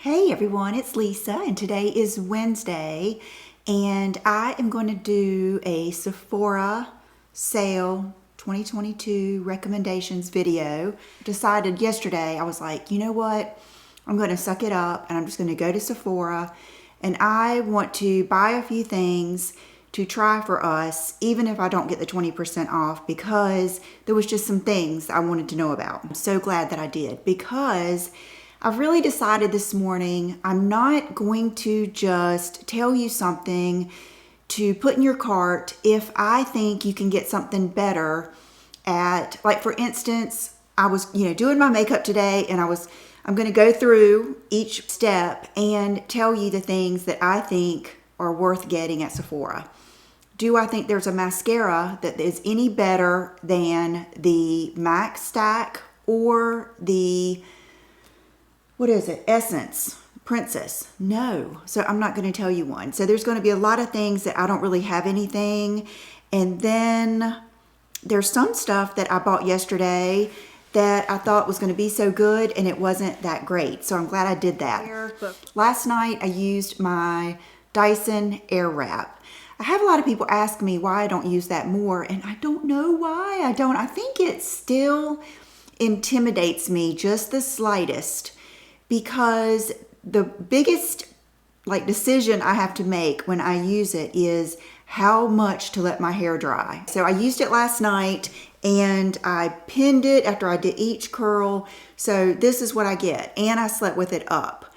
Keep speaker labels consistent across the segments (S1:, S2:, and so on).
S1: Hey everyone, it's Lisa and today is Wednesday and I am going to do a Sephora sale 2022 recommendations video. Decided yesterday, I was like, you know what? I'm going to suck it up and I'm just going to go to Sephora and I want to buy a few things to try for us, even if I don't get the 20% off, because there was just some things I wanted to know about. I'm so glad that I did, because I've really decided this morning I'm not going to just tell you something to put in your cart if I think you can get something better at, like for instance, I was doing my makeup today and I'm going to go through each step and tell you the things that I think are worth getting at Sephora. Do I think there's a mascara that is any better than the MAC Stack or the Essence Princess? No. So I'm not going to tell you one. So there's going to be a lot of things that I don't really have anything. And then there's some stuff that I bought yesterday that I thought was going to be so good and it wasn't that great. So I'm glad I did that. Last night I used my Dyson Airwrap. I have a lot of people ask me why I don't use that more, and I don't know why I don't. I think it still intimidates me just the slightest, because the biggest decision I have to make when I use it is how much to let my hair dry. So I used it last night and I pinned it after I did each curl. So this is what I get, and I slept with it up.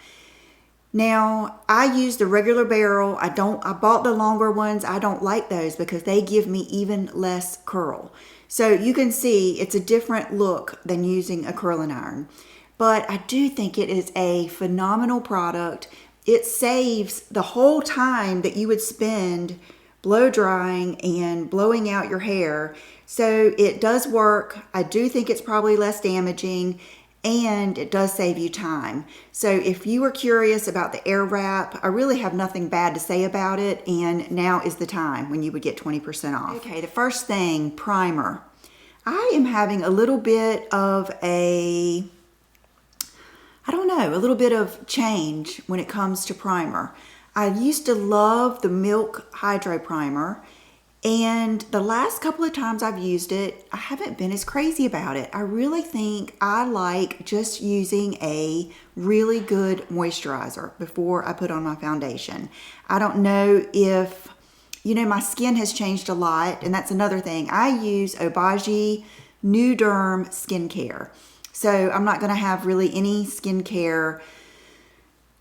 S1: Now, I use the regular barrel. I bought the longer ones. I don't like those because they give me even less curl. So you can see it's a different look than using a curling iron. But I do think it is a phenomenal product. It saves the whole time that you would spend blow drying and blowing out your hair. So it does work. I do think it's probably less damaging, and it does save you time. So if you were curious about the Airwrap, I really have nothing bad to say about it, and now is the time when you would get 20% off. Okay, the first thing, primer. I am having a little bit of a little bit of change when it comes to primer. I used to love the Milk Hydro Primer, and the last couple of times I've used it, I haven't been as crazy about it. I really think I like just using a really good moisturizer before I put on my foundation. I don't know if, my skin has changed a lot, and that's another thing. I use Obagi New Derm skincare. So I'm not going to have really any skincare,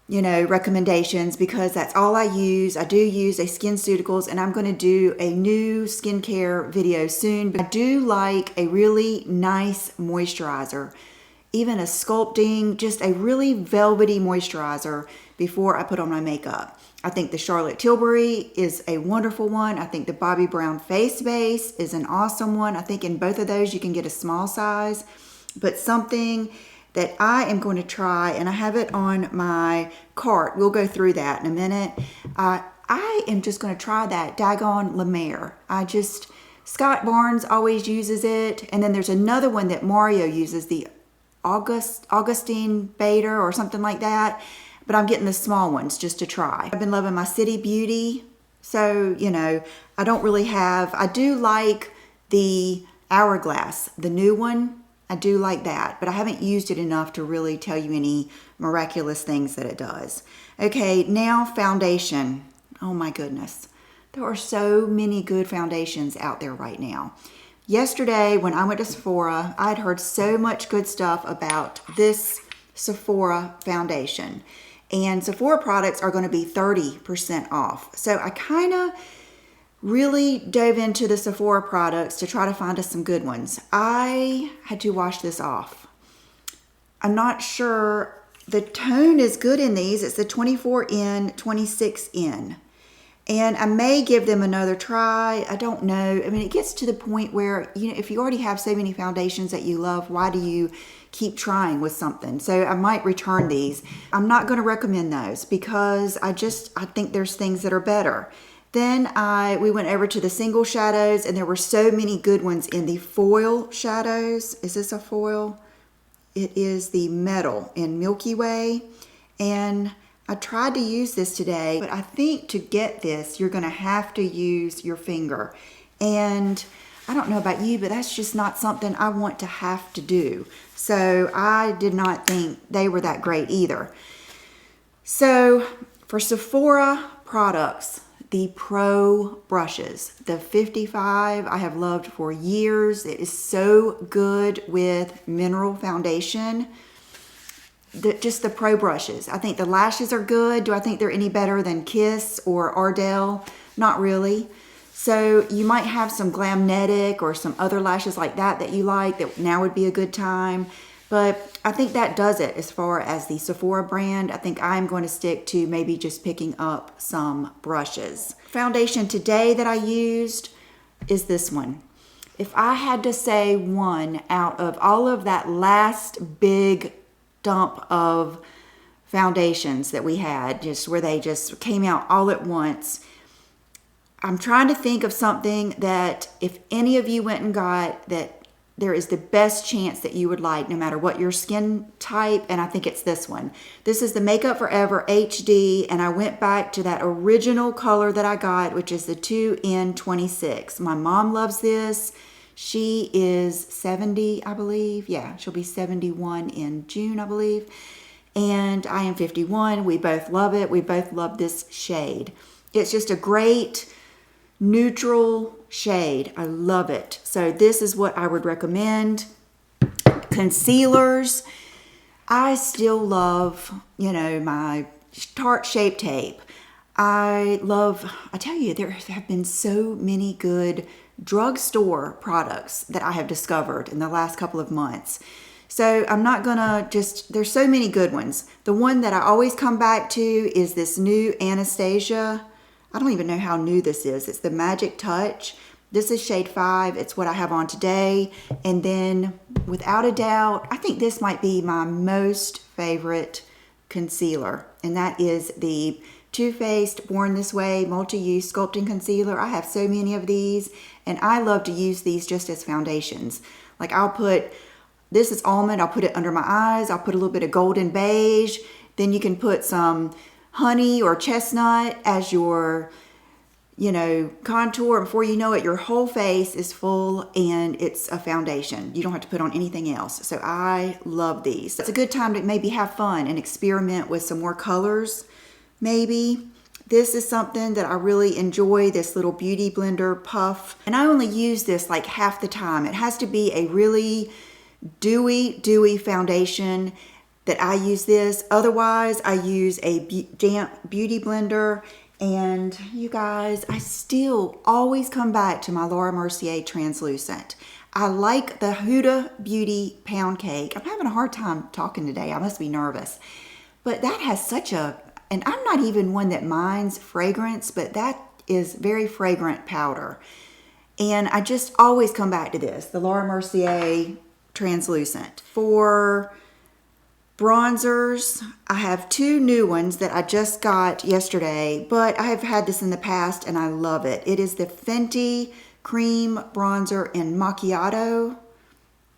S1: recommendations, because that's all I use. I do use a SkinCeuticals, and I'm going to do a new skincare video soon. But I do like a really nice moisturizer, even a sculpting, just a really velvety moisturizer before I put on my makeup. I think the Charlotte Tilbury is a wonderful one. I think the Bobbi Brown Face Base is an awesome one. I think in both of those you can get a small size. But something that I am going to try, and I have it on my cart. We'll go through that in a minute. I am just going to try that Dagon La Mer. Scott Barnes always uses it. And then there's another one that Mario uses, the Augustine Bader or something like that. But I'm getting the small ones just to try. I've been loving my City Beauty. So, I don't really have, I do like the Hourglass, the new one. I do like that, but I haven't used it enough to really tell you any miraculous things that it does. Okay, now foundation. Oh my goodness. There are so many good foundations out there right now. Yesterday, when I went to Sephora, I'd heard so much good stuff about this Sephora foundation. And Sephora products are going to be 30% off. So I kind of really dove into the Sephora products to try to find us some good ones. I had to wash this off. I'm not sure the tone is good in these. It's the 24N, 26N. And I may give them another try. I don't know. I mean, it gets to the point where, if you already have so many foundations that you love, why do you keep trying with something? So I might return these. I'm not going to recommend those because I think there's things that are better. Then we went over to the single shadows, and there were so many good ones in the foil shadows. Is this a foil? It is the metal in Milky Way. And I tried to use this today, but I think to get this, you're gonna have to use your finger. And I don't know about you, but that's just not something I want to have to do. So I did not think they were that great either. So for Sephora products, the Pro brushes, the 55 I have loved for years. It is so good with mineral foundation. Just the Pro brushes. I think the lashes are good. Do I think they're any better than Kiss or Ardell? Not really. So you might have some Glamnetic or some other lashes like that you like, that now would be a good time. But I think that does it as far as the Sephora brand. I think I'm going to stick to maybe just picking up some brushes. Foundation today that I used is this one. If I had to say one out of all of that last big dump of foundations that we had, just where they just came out all at once, I'm trying to think of something that if any of you went and got, that there is the best chance that you would like, no matter what your skin type, and I think it's this one. This is the Makeup Forever HD, and I went back to that original color that I got, which is the 2N26. My mom loves this. She is 70, I believe. Yeah, she'll be 71 in June, I believe. And I am 51. We both love it. We both love this shade. It's just a great neutral shade. I love it. So this is what I would recommend. Concealers. I still love, my Tarte Shape Tape. I tell you, there have been so many good drugstore products that I have discovered in the last couple of months. So I'm not gonna there's so many good ones. The one that I always come back to is this new Anastasia. I don't even know how new this is. It's the Magic Touch. This is shade 5. It's what I have on today. And then, without a doubt, I think this might be my most favorite concealer. And that is the Too Faced Born This Way Multi-Use Sculpting Concealer. I have so many of these, and I love to use these just as foundations. Like this is almond, I'll put it under my eyes. I'll put a little bit of golden beige. Then you can put some honey or chestnut as your, contour. And before you know it, your whole face is full and it's a foundation. You don't have to put on anything else. So I love these. It's a good time to maybe have fun and experiment with some more colors, maybe. This is something that I really enjoy, this little Beauty Blender puff. And I only use this like half the time. It has to be a really dewy foundation that I use this. Otherwise, I use a damp Beauty Blender. And you guys, I still always come back to my Laura Mercier Translucent. I like the Huda Beauty Pound Cake. I'm having a hard time talking today. I must be nervous. But that has and I'm not even one that minds fragrance, but that is very fragrant powder. And I just always come back to this, the Laura Mercier Translucent. For bronzers, I have 2 new ones that I just got yesterday, but I have had this in the past and I love it. It is the Fenty Cream Bronzer in Macchiato.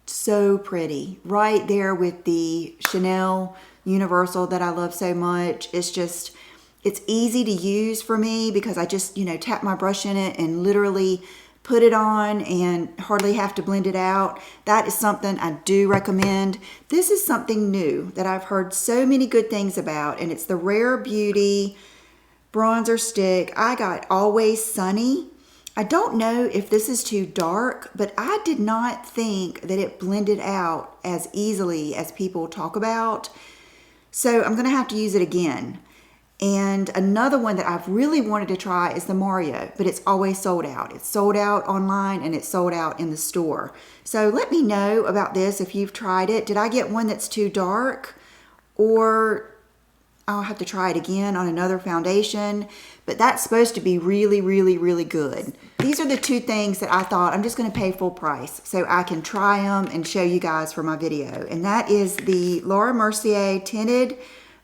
S1: So pretty. Right there with the Chanel Universal that I love so much. It's easy to use for me because I just, tap my brush in it and literally put it on and hardly have to blend it out. That is something I do recommend. This is something new that I've heard so many good things about, and it's the Rare Beauty bronzer stick. I got Always Sunny. I don't know if this is too dark, but I did not think that it blended out as easily as people talk about. So I'm gonna have to use it again. And another one that I've really wanted to try is the Mario, but it's always sold out. It's sold out online and it's sold out in the store. So let me know about this if you've tried it. Did I get one that's too dark? Or I'll have to try it again on another foundation. But that's supposed to be really, really, really good. These are the 2 things that I thought I'm just going to pay full price so I can try them and show you guys for my video. And that is the Laura Mercier Tinted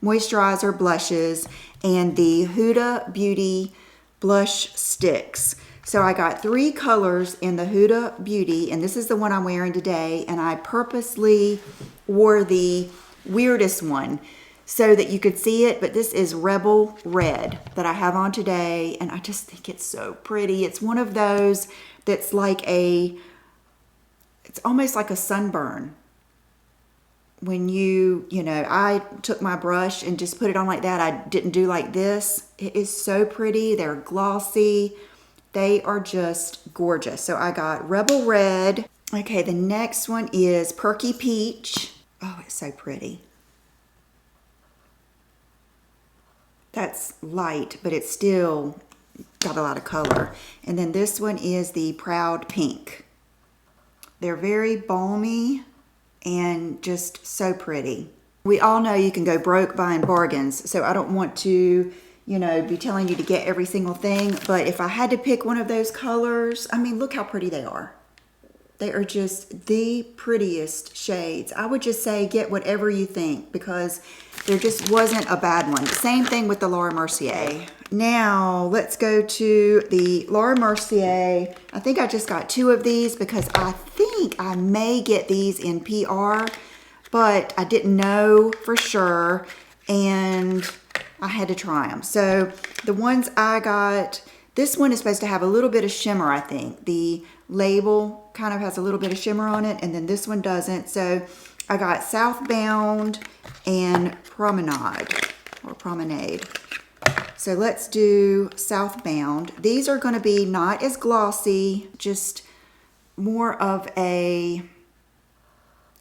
S1: Moisturizer Blushes and the Huda Beauty Blush Sticks. So I got 3 colors in the Huda Beauty, and this is the one I'm wearing today, and I purposely wore the weirdest one. so that you could see it, but this is Rebel Red that I have on today, and I just think it's so pretty. It's one of those that's like it's almost like a sunburn. When you know, I took my brush and just put it on like that. I didn't do like this. It is so pretty. They're glossy. They are just gorgeous. So I got Rebel Red. Okay, the next one is Perky Peach. Oh, it's so pretty. That's light, but it's still got a lot of color. And then this one is the Proud Pink. They're very balmy and just so pretty. We all know you can go broke buying bargains, so I don't want to, you know, be telling you to get every single thing, but if I had to pick one of those colors, I mean, look how pretty they are. They are just the prettiest shades. I would just say get whatever you think, because there just wasn't a bad one. Same thing with the Laura Mercier. Now let's go to the Laura Mercier. I think I just got 2 of these because I think I may get these in PR, but I didn't know for sure and I had to try them. So the ones I got, this one is supposed to have a little bit of shimmer, I think. The label kind of has a little bit of shimmer on it, and then this one doesn't. So I got Southbound and Promenade. So let's do Southbound. These are going to be not as glossy, just more of a,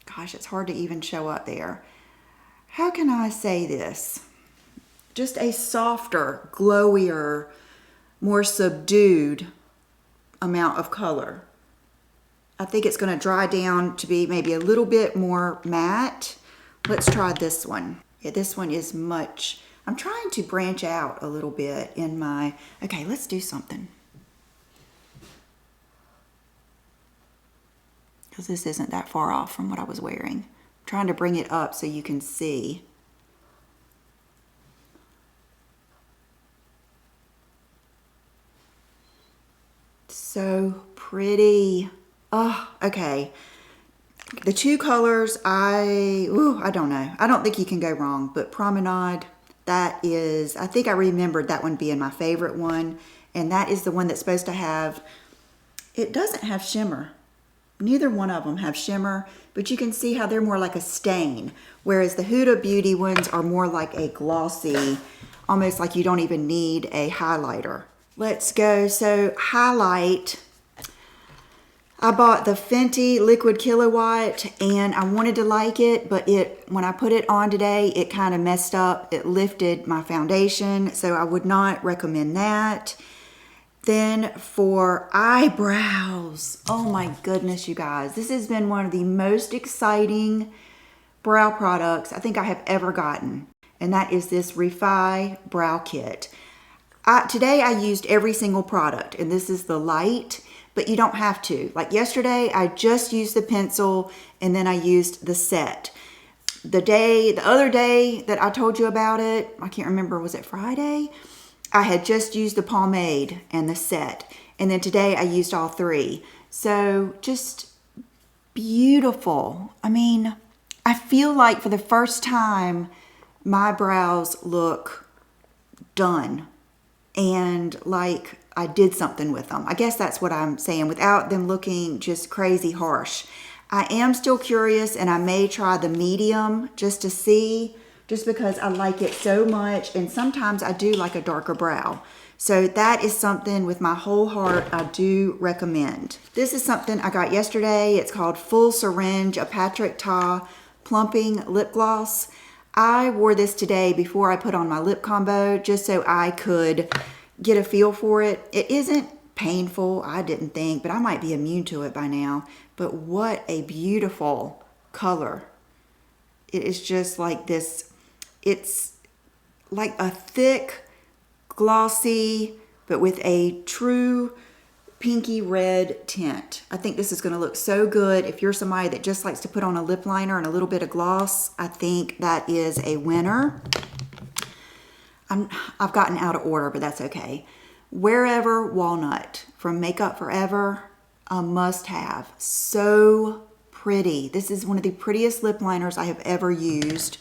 S1: gosh, it's hard to even show up there. How can I say this? Just a softer, glowier, more subdued amount of color. I think it's going to dry down to be maybe a little bit more matte. Let's try this one. Yeah, this one is much, I'm trying to branch out a little bit in my, okay, let's do something. Because this isn't that far off from what I was wearing. I'm trying to bring it up so you can see. So pretty. Oh, okay. The 2 colors, I don't know. I don't think you can go wrong, but Promenade, that is, I think I remembered that one being my favorite one, and that is the one that's supposed to have, it doesn't have shimmer. Neither one of them have shimmer, but you can see how they're more like a stain, whereas the Huda Beauty ones are more like a glossy, almost like you don't even need a highlighter. Let's go. So highlight, I bought the Fenty Liquid Kilowatt and I wanted to like it, but when I put it on today, it kind of messed up. It lifted my foundation, so I would not recommend that. Then for eyebrows, oh my goodness, you guys, this has been one of the most exciting brow products I think I have ever gotten, and that is this Refi Brow Kit. Today I used every single product, and this is the light, but you don't have to. Like yesterday, I just used the pencil and then I used the set. The other day that I told you about it, I can't remember, was it Friday? I had just used the pomade and the set. And then today I used all 3. So just beautiful. I mean, I feel like for the first time, my brows look done. And like I did something with them. I guess that's what I'm saying, without them looking just crazy harsh. I am still curious, and I may try the medium just to see, just because I like it so much, and sometimes I do like a darker brow. So that is something with my whole heart I do recommend. This is something I got yesterday. It's called Full Syringe, a Patrick Ta Plumping Lip Gloss. I wore this today before I put on my lip combo, just so I could get a feel for it. It isn't painful, I didn't think, but I might be immune to it by now. But what a beautiful color. It is just like this, it's like a thick, glossy, but with a true pinky red tint. I think this is going to look so good. If you're somebody that just likes to put on a lip liner and a little bit of gloss, I think that is a winner. I've gotten out of order, but that's okay. Wherever Walnut from Makeup Forever, a must-have. So pretty. This is one of the prettiest lip liners I have ever used.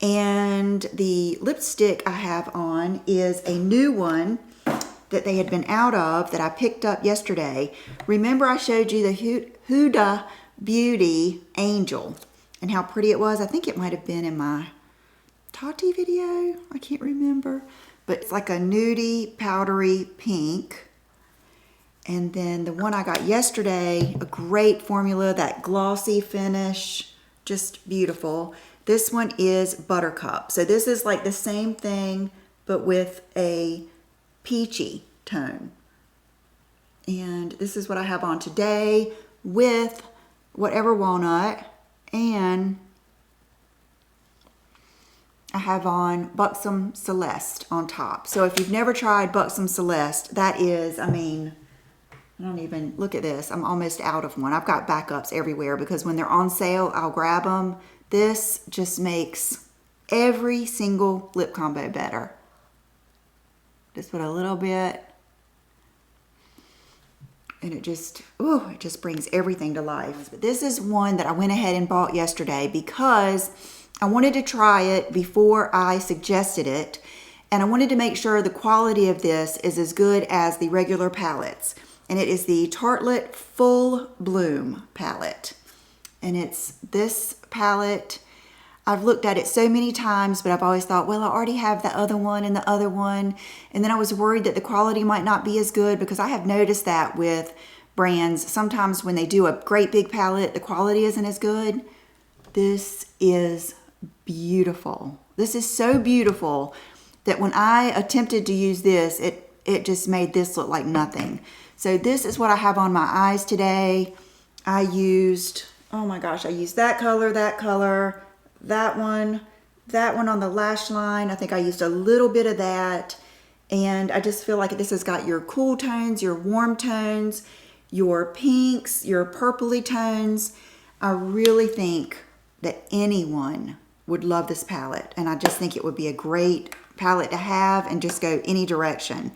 S1: And the lipstick I have on is a new one that they had been out of that I picked up yesterday. Remember I showed you the Huda Beauty Angel and how pretty it was? I think it might have been in my Tati video. I can't remember. But it's like a nudie, powdery pink. And then the one I got yesterday, a great formula, that glossy finish, just beautiful. This one is Buttercup. So this is like the same thing, but with a peachy tone. And this is what I have on today with Whatever Walnut, and I have on Buxom Celeste on top. So if you've never tried Buxom Celeste, that is, I mean, I don't even, look at this. I'm almost out of one. I've got backups everywhere because when they're on sale, I'll grab them. This just makes every single lip combo better. Just put a little bit. And it just, ooh, it just brings everything to life. But this is one that I went ahead and bought yesterday because I wanted to try it before I suggested it. And I wanted to make sure the quality of this is as good as the regular palettes. And it is the Tartelette Full Bloom palette. And it's this palette. I've looked at it so many times, but I've always thought, well, I already have the other one and the other one. And then I was worried that the quality might not be as good because I have noticed that with brands. Sometimes when they do a great big palette, the quality isn't as good. This is beautiful. This is so beautiful that when I attempted to use this, it just made this look like nothing. So this is what I have on my eyes today. I used, oh my gosh, I used that color, that one on the lash line. I think I used a little bit of that. And I just feel like this has got your cool tones, your warm tones, your pinks, your purpley tones. I really think that anyone would love this palette. And I just think it would be a great palette to have and just go any direction.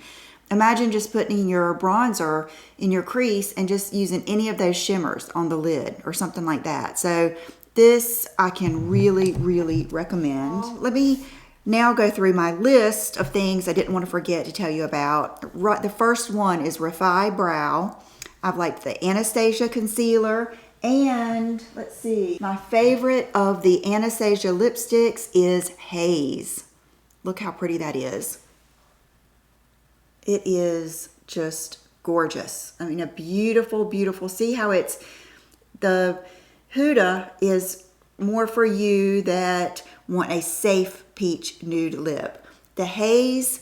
S1: Imagine just putting your bronzer in your crease and just using any of those shimmers on the lid or something like that. So this I can really, really recommend. Let me now go through my list of things I didn't want to forget to tell you about. The first one is Refi Brow. I've liked the Anastasia concealer. And let's see, my favorite of the Anastasia lipsticks is Haze. Look how pretty that is. It is just gorgeous. I mean, a beautiful, beautiful. See how it's, the Huda is more for you that want a safe peach nude lip. The Haze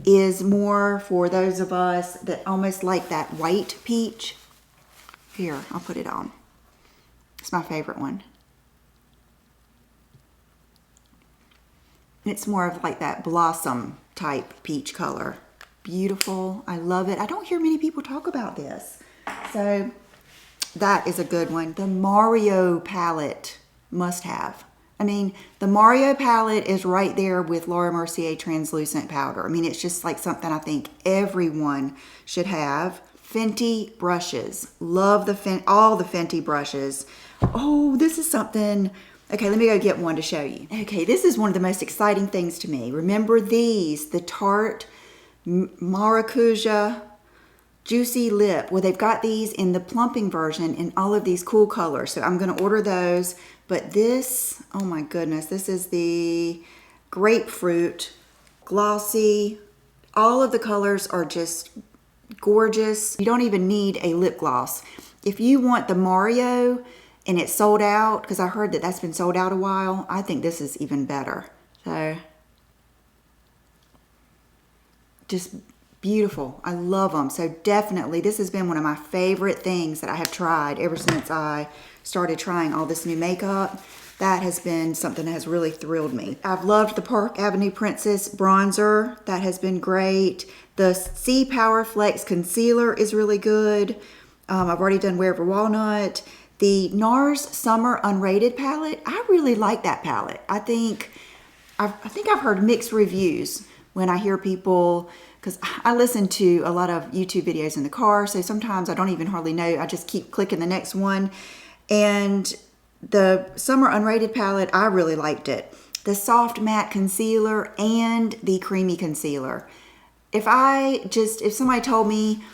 S1: is more for those of us that almost like that white peach. Here, I'll put it on. It's my favorite one. It's more of like that blossom type peach color. Beautiful. I love it. I don't hear many people talk about this. So that is a good one. The Mario palette, must have. I mean, the Mario palette is right there with Laura Mercier translucent powder. I mean, it's just like something I think everyone should have. Fenty brushes. Love all the Fenty brushes. Oh, this is something. Okay, let me go get one to show you. Okay, this is one of the most exciting things to me. Remember these, the Tarte Maracuja Juicy Lip. Well, they've got these in the plumping version in all of these cool colors. So I'm going to order those. But this, oh my goodness, this is the grapefruit, glossy. All of the colors are just gorgeous. You don't even need a lip gloss. If you want the Mario and it's sold out, because I heard that that's been sold out a while, I think this is even better. So, just beautiful. I love them. So definitely, this has been one of my favorite things that I have tried ever since I started trying all this new makeup. That has been something that has really thrilled me. I've loved the Park Avenue Princess bronzer. That has been great. The C Power Flex concealer is really good. I've already done Wherever Walnut. The NARS Summer Unrated palette, I really like that palette. I think I've heard mixed reviews when I hear people, because I listen to a lot of YouTube videos in the car, so sometimes I don't even hardly know. I just keep clicking the next one. And the Summer Unrated palette, I really liked it. the soft matte concealer and the creamy concealer. If somebody told me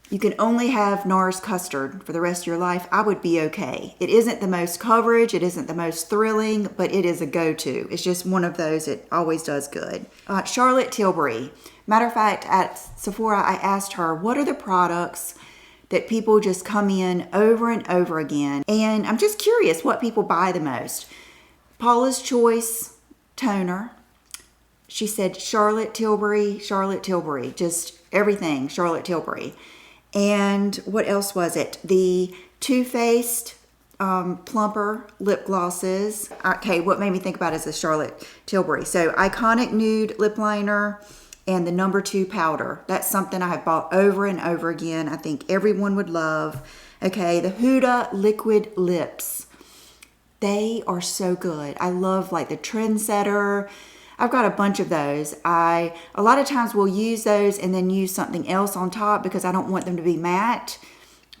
S1: you can only have NARS custard for the rest of your life, I would be okay. It isn't the most coverage, it isn't the most thrilling, but it is a go-to. It's just one of those that always does good. Charlotte Tilbury. Matter of fact, at Sephora, I asked her, what are the products that people just come in over and over again? And I'm just curious what people buy the most. Paula's Choice toner. She said Charlotte Tilbury, just everything Charlotte Tilbury. And what else was it? The Too Faced plumper lip glosses. Okay, what made me think about it is the Charlotte Tilbury. So Iconic Nude lip liner and the No. 2 powder. That's something I have bought over and over again. I think everyone would love. Okay, the Huda liquid lips. They are so good. I love like the Trendsetter. I've got a bunch of those. A lot of times will use those and then use something else on top because I don't want them to be matte.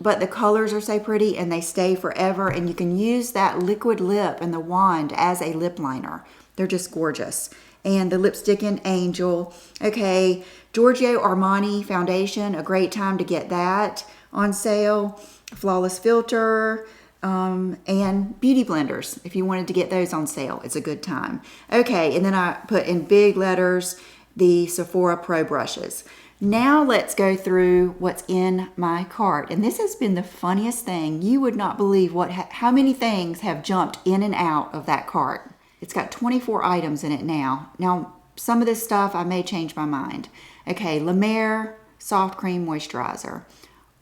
S1: But the colors are so pretty and they stay forever, and you can use that liquid lip and the wand as a lip liner. They're just gorgeous. And the Lipstick and Angel. Okay, Giorgio Armani foundation, a great time to get that on sale. Flawless Filter. And beauty blenders, if you wanted to get those on sale, it's a good time. Okay, and then I put in big letters the Sephora Pro brushes. Now let's go through what's in my cart. And this has been the funniest thing. You would not believe how many things have jumped in and out of that cart. It's got 24 items in it now. Now, some of this stuff I may change my mind. Okay, La Mer Soft Cream Moisturizer.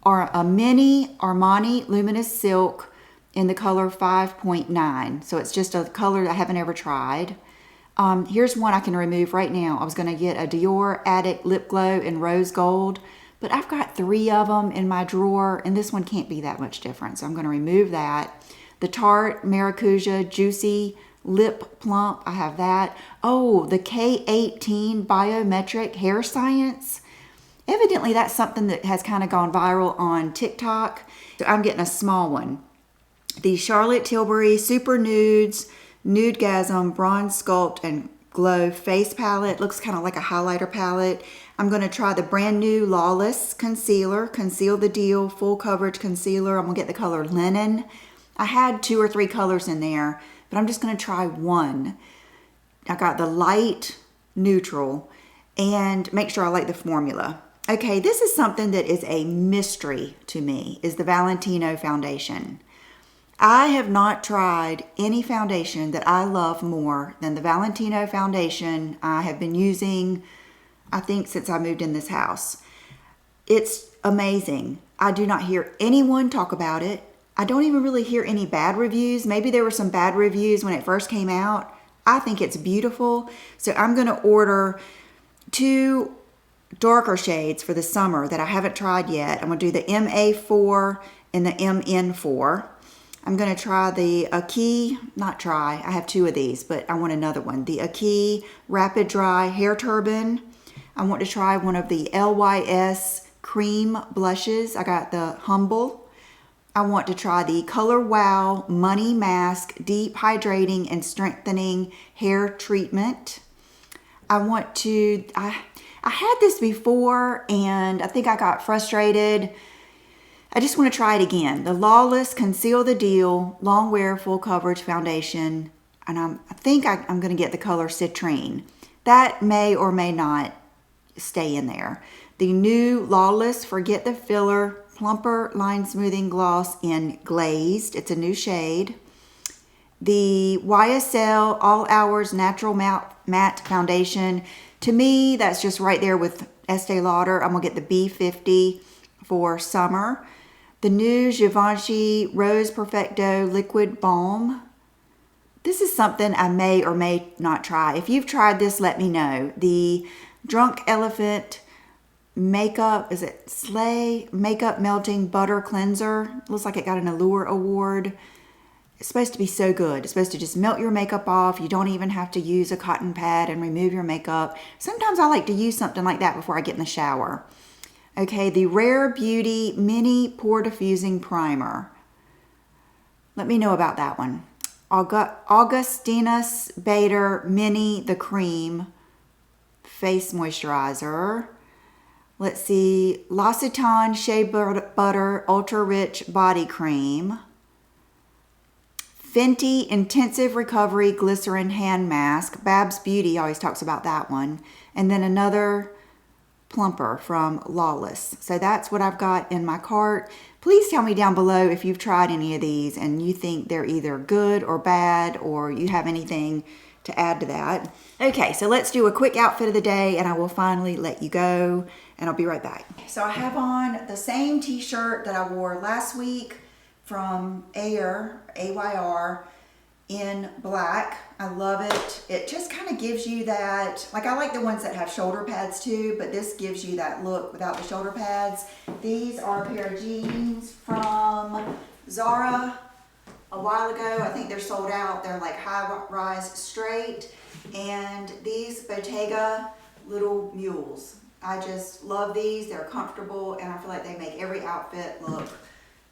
S1: Or a mini Armani Luminous Silk in the color 5.9. So it's just a color that I haven't ever tried. Here's one I can remove right now. I was going to get a Dior Addict Lip Glow in Rose Gold, but I've got 3 of them in my drawer, and this one can't be that much different. So I'm going to remove that. The Tarte Maracuja Juicy Lip Plump, I have that. Oh, the K18 Biometric Hair Science. Evidently, that's something that has kind of gone viral on TikTok. So I'm getting a small one. The Charlotte Tilbury Super Nudes Nudegasm Bronze Sculpt and Glow Face Palette. Looks kind of like a highlighter palette. I'm going to try the brand new Lawless Concealer. Conceal the Deal Full Coverage Concealer. I'm going to get the color Linen. I had 2 or 3 colors in there, but I'm just going to try one. I got the Light Neutral, and make sure I like the formula. Okay, this is something that is a mystery to me, is the Valentino foundation. I have not tried any foundation that I love more than the Valentino foundation I have been using, I think, since I moved in this house. It's amazing. I do not hear anyone talk about it. I don't even really hear any bad reviews. Maybe there were some bad reviews when it first came out. I think it's beautiful. So I'm going to order 2 darker shades for the summer that I haven't tried yet. I'm going to do the MA4 and the MN4. I'm going to try the Aki, I have 2 of these, but I want another one. The Aki Rapid Dry Hair Turban. I want to try one of the LYS Cream Blushes. I got the Humble. I want to try the Color Wow Money Mask Deep Hydrating and Strengthening Hair Treatment. I had this before and I think I got frustrated. I just want to try it again. The Lawless Conceal the Deal Long Wear Full Coverage Foundation. And I think I'm going to get the color Citrine. That may or may not stay in there. The new Lawless Forget the Filler Plumper Line Smoothing Gloss in Glazed. It's a new shade. The YSL All Hours Natural Matte Foundation. To me, that's just right there with Estee Lauder. I'm going to get the B50 for summer. The new Givenchy Rose Perfecto Liquid Balm. This is something I may or may not try. If you've tried this, let me know. The Drunk Elephant Makeup, is it Slay Makeup Melting Butter Cleanser. Looks like it got an Allure Award. It's supposed to be so good. It's supposed to just melt your makeup off. You don't even have to use a cotton pad and remove your makeup. Sometimes I like to use something like that before I get in the shower. Okay, the Rare Beauty Mini Pore Diffusing Primer. Let me know about that one. Augustinus Bader Mini the Cream Face Moisturizer. Let's see, L'Occitane Shea Butter Ultra Rich Body Cream. Fenty Intensive Recovery Glycerin Hand Mask. Babs Beauty always talks about that one. And then another plumper from Lawless. So that's what I've got in my cart. Please tell me down below if you've tried any of these and you think they're either good or bad, or you have anything to add to that. Okay, so let's do a quick outfit of the day and I will finally let you go and I'll be right back. So I have on the same t-shirt that I wore last week from Ayr, A-Y-R, in black. I love it. It just kind of gives you that, like, I like the ones that have shoulder pads too, but this gives you that look without the shoulder pads. These are a pair of jeans from ZARA a while ago. I think they're sold out. They're like high-rise straight. And these Bottega little mules. I just love these. They're comfortable and I feel like they make every outfit look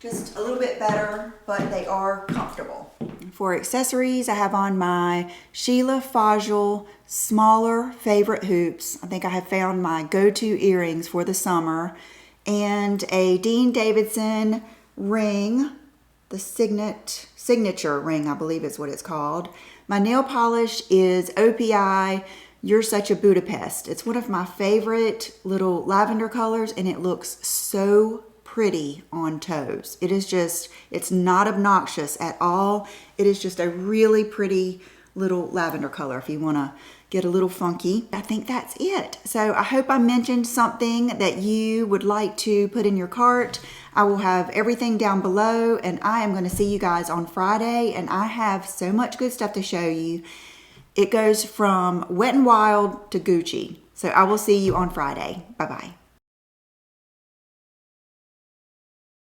S1: just a little bit better, but they are comfortable. For accessories, I have on my Sheila Fajl smaller favorite hoops. I think I have found my go-to earrings for the summer, and a Dean Davidson ring, the signature ring, I believe is what it's called. My nail polish is OPI You're Such a Budapest. It's one of my favorite little lavender colors and it looks so pretty on toes. It is just, it's not obnoxious at all. It is just a really pretty little lavender color if you want to get a little funky. I think that's it. So I hope I mentioned something that you would like to put in your cart. I will have everything down below and I am going to see you guys on Friday, and I have so much good stuff to show you. It goes from Wet n Wild to Gucci. So I will see you on Friday. Bye-bye.